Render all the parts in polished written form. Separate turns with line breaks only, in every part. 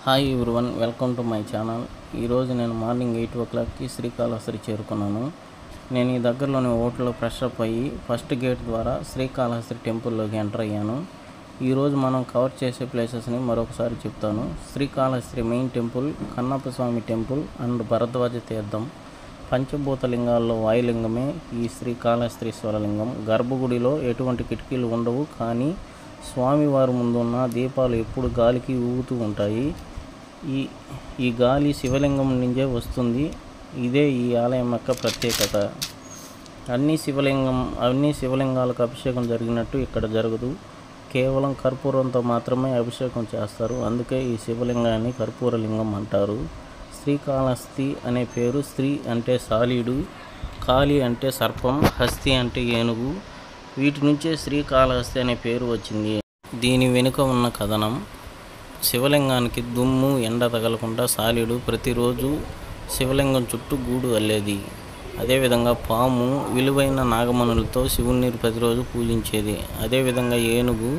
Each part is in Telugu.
Hi everyone, welcome to my channel. ఈరోజు నేను మార్నింగ్ 8 o'clockకి శ్రీకాళహస్తి చేరుకున్నాను. నేను ఈ దగ్గరలోని హోటల్లో ఫ్రెష్ అప్ అయ్యి ఫస్ట్ గేట్ ద్వారా శ్రీకాళహస్తి టెంపుల్లోకి ఎంటర్ అయ్యాను. ఈరోజు మనం కవర్ చేసే ప్లేసెస్ని మరొకసారి చెప్తాను. Srikalahasti main temple, Kannappa Swamy temple and Bharadwaja Theertham. పంచభూత లింగాల్లో వాయులింగమే ఈ శ్రీకాళహస్తీశ్వర లింగం. గర్భగుడిలో ఎటువంటి కిటికీలు ఉండవు, కానీ స్వామివారి ముందున్న దీపాలు ఎప్పుడు గాలికి ఊగుతూ ఉంటాయి. ఈ గాలి శివలింగం నుంచే వస్తుంది. ఇదే ఈ ఆలయం యొక్క ప్రత్యేకత. అన్ని శివలింగాలకు అభిషేకం జరిగినట్టు ఇక్కడ జరగదు. కేవలం కర్పూరంతో మాత్రమే అభిషేకం చేస్తారు. అందుకే ఈ శివలింగాన్ని కర్పూరలింగం అంటారు. శ్రీకాళహస్తి అనే పేరు శ్రీ అంటే సాలీడు, కాళి అంటే సర్పం, హస్తి అంటే ఏనుగు. వీటి నుంచే శ్రీకాళహస్తి అనే పేరు వచ్చింది. దీని వెనుక ఉన్న కథనం, శివలింగానికి దుమ్ము ఎండ తగలకుండా సాలీడు ప్రతిరోజు శివలింగం చుట్టూ గూడు అల్లేది. అదేవిధంగా పాము విలువైన నాగమణులతో శివుణ్ణి ప్రతిరోజు పూజించేది. అదేవిధంగా ఏనుగు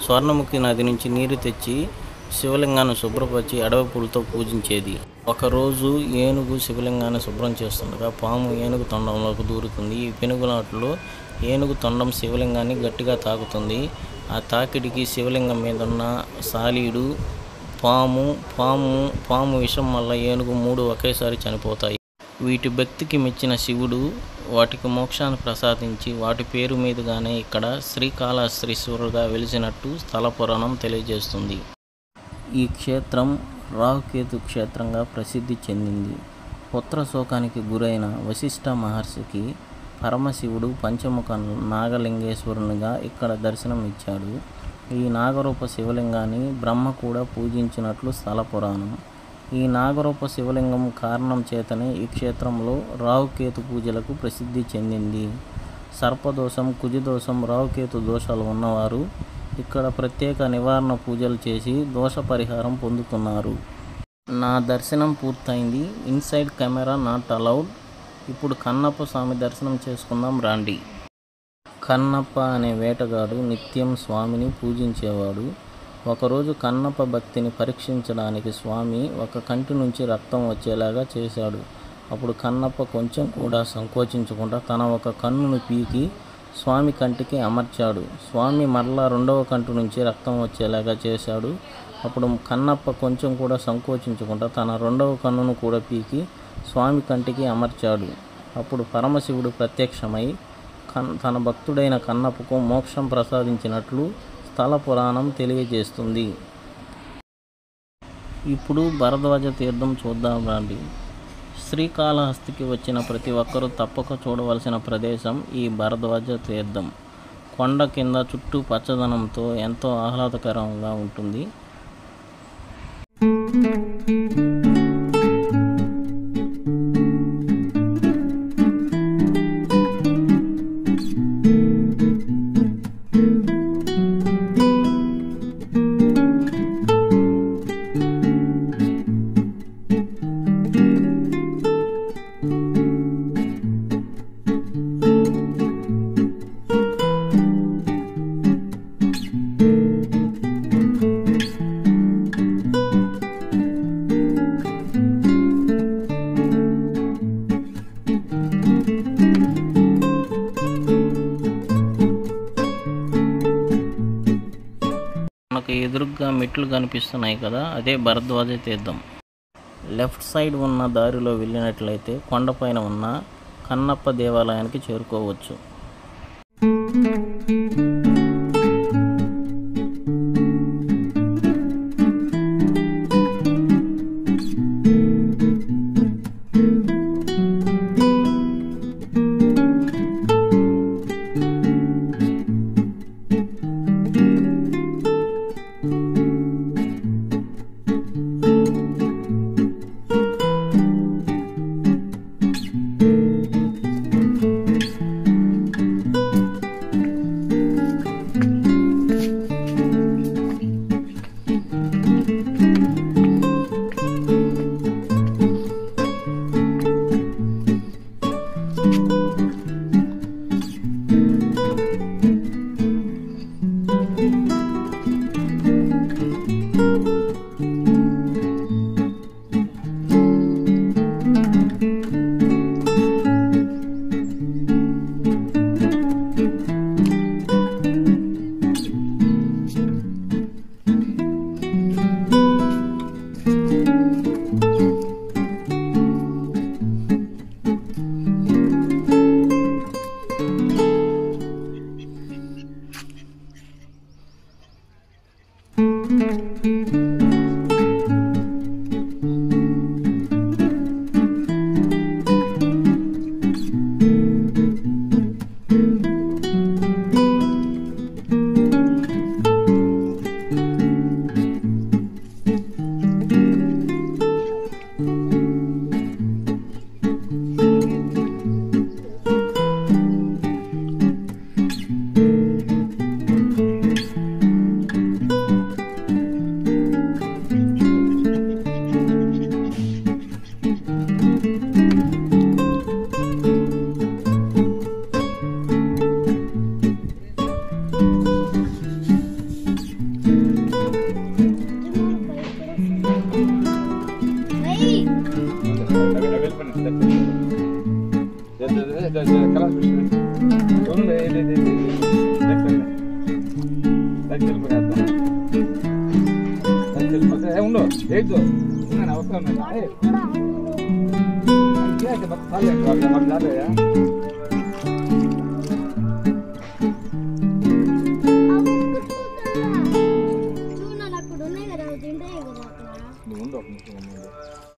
స్వర్ణముఖి నది నుంచి నీరు తెచ్చి శివలింగాన్ని శుభ్రపరిచి అడవి పూలతో పూజించేది. ఒకరోజు ఏనుగు శివలింగాన్ని శుభ్రం చేస్తుండగా పాము ఏనుగు తొండంలోకి దూరుతుంది. ఈ పెనుగులాటలో ఏనుగు తొండం శివలింగాన్ని గట్టిగా తాకుతుంది. ఆ తాకిడికి శివలింగం మీద ఉన్న సాలీడు, పాము విషం వల్ల ఏనుగు 3 ఒకేసారి చనిపోతాయి. వీటి భక్తికి మెచ్చిన శివుడు వాటికి మోక్షాన్ని ప్రసాదించి వాటి పేరు మీదుగానే ఇక్కడ శ్రీకాళహస్తీశ్వరుడుగా వెలిసినట్టు స్థల పురాణం తెలియజేస్తుంది. ఈ క్షేత్రం రాహుకేతు క్షేత్రంగా ప్రసిద్ధి చెందింది. పుత్రశోకానికి గురైన వశిష్ఠ మహర్షికి పరమశివుడు పంచముఖ నాగలింగేశ్వరునిగా ఇక్కడ దర్శనం ఇచ్చాడు. ఈ నాగరూప శివలింగాన్ని బ్రహ్మ కూడా పూజించినట్లు స్థల పురాణం. ఈ నాగరూప శివలింగం కారణం చేతనే ఈ క్షేత్రంలో రాహుకేతు పూజలకు ప్రసిద్ధి చెందింది. సర్పదోషం, కుజదోషం, రాహుకేతు దోషాలు ఉన్నవారు ఇక్కడ ప్రత్యేక నివారణ పూజలు చేసి దోష పరిహారం పొందుతున్నారు. నా దర్శనం పూర్తయింది. Inside camera not allowed. ఇప్పుడు కన్నప్ప స్వామి దర్శనం చేసుకుందాం రండి. కన్నప్ప అనే వేటగాడు నిత్యం స్వామిని పూజించేవాడు. ఒకరోజు కన్నప్ప భక్తిని పరీక్షించడానికి స్వామి ఒక కంటి నుంచి రక్తం వచ్చేలాగా చేశాడు. అప్పుడు కన్నప్ప కొంచెం కూడా సంకోచించకుండా తన ఒక కన్నును పీకి స్వామి కంటికి అమర్చాడు. స్వామి మరలా 2వ కంటి నుంచి రక్తం వచ్చేలాగా చేశాడు. అప్పుడు కన్నప్ప కొంచెం కూడా సంకోచించకుండా తన 2వ కన్నును కూడా పీకి స్వామి కంటికి అమర్చాడు. అప్పుడు పరమశివుడు ప్రత్యక్షమై తన భక్తుడైన కన్నప్పకు మోక్షం ప్రసాదించినట్లు స్థల పురాణం తెలియజేస్తుంది. ఇప్పుడు భరద్వాజ తీర్థం చూద్దాం రండి. శ్రీకాళహస్తికి వచ్చిన ప్రతి ఒక్కరూ తప్పక చూడవలసిన ప్రదేశం ఈ భరద్వాజ తీర్థం. కొండ కింద చుట్టూ పచ్చదనంతో ఎంతో ఆహ్లాదకరంగా ఉంటుంది. మనకు ఎదురుగా మెట్లు కనిపిస్తున్నాయి కదా, అదే భరద్వాజ తీర్థం. లెఫ్ట్ సైడ్ ఉన్న దారిలో వెళ్ళినట్లయితే కొండపైన ఉన్న కన్నప్ప దేవాలయానికి చేరుకోవచ్చు.
ఉండు ఏదో అవసరం లేదు